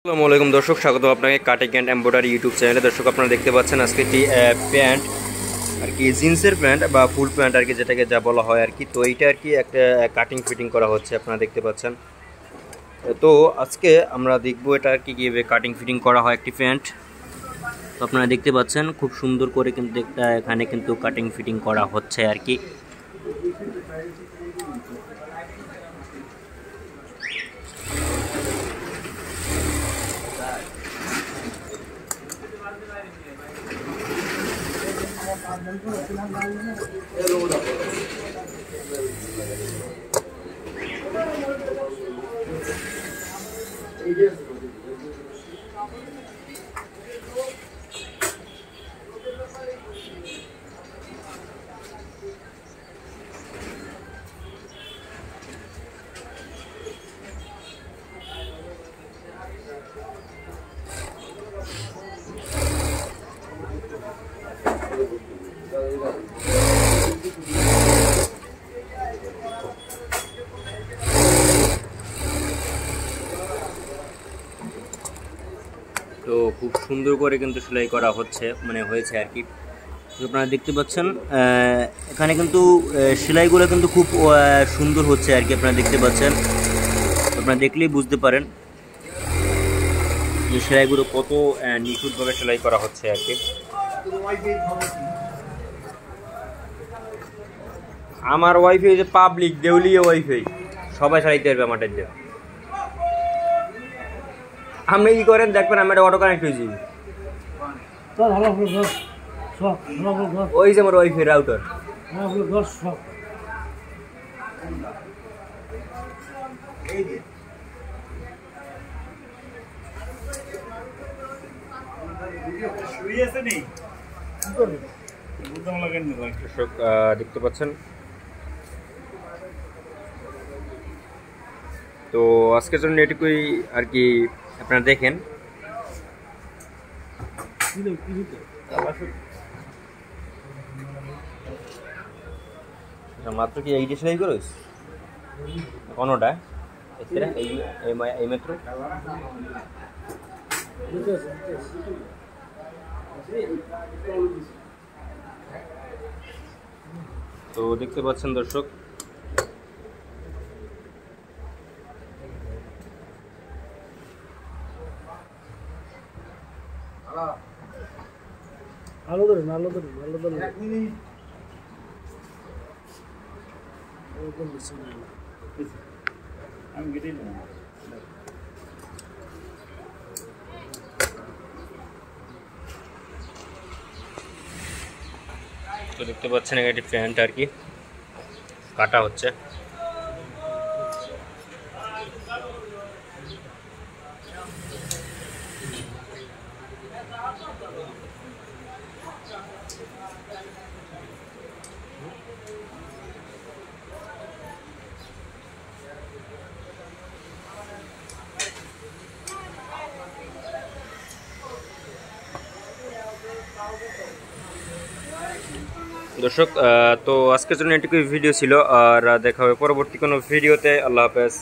আসসালামু আলাইকুম দর্শক, স্বাগত আপনাকে কাটিং অ্যান্ড এমব্রয়ডারি ইউটিউব চ্যানেলে। দর্শক আপনারা দেখতে পাচ্ছেন আজকে একটি প্যান্ট আর কি, জিন্সের প্যান্ট বা ফুল প্যান্ট আর কি, যেটাকে যা বলা হয় আর কি। তো এইটা আর কি একটা কাটিং ফিটিং করা হচ্ছে, আপনারা দেখতে পাচ্ছেন। তো আজকে আমরা দেখবো এটা আর কি কীভাবে কাটিং ফিটিং করা হয় একটি প্যান্ট। তো আপনারা দেখতে পাচ্ছেন খুব সুন্দর করে কিন্তু এখানে কিন্তু কাটিং ফিটিং করা হচ্ছে আর কি। তো খুব সুন্দর করে কিন্তু সেলাই করা হচ্ছে, মানে হয়েছে আর কি। আপনারা দেখতে পাচ্ছেন এখানে কিন্তু সেলাইগুলো কিন্তু খুব সুন্দর হচ্ছে আর কি। আপনারা দেখতে পাচ্ছেন, আপনারা দেখলেই বুঝতে পারেন যে সেলাইগুলো কত নিখুঁতভাবে সেলাই করা হচ্ছে আর কি। আমার ওয়াইফাই যে পাবলিক দেউলিয়া ওয়াইফাই, সবাই চালাইতে পারবে আমাদের দিয়ে। আপনি কি করেন দেখবেন, আমি একটা অটো কানেক্ট হয়েছি, ওই যে আমার ওয়াইফাই রাউটার। দর্শক দেখতে পাচ্ছেন, তো আজকের জন্য এটুকুই আর কি। আপনারা দেখেন মাত্র কি এইটা সেলাই করিস কোনোটা এই মাত্র। তো দেখতে পাচ্ছেন দর্শক, আলো ধরুন আলো ধরুন আলো ধরুন। তো দেখতে পাচ্ছেন একটি প্যান্ট আর কি কাটা হচ্ছে। দর্শক তো আজকের জন্য এটুকুই ভিডিও ছিল, আর দেখা হবে পরবর্তী কোনো ভিডিওতে। আল্লাহ হাফেজ।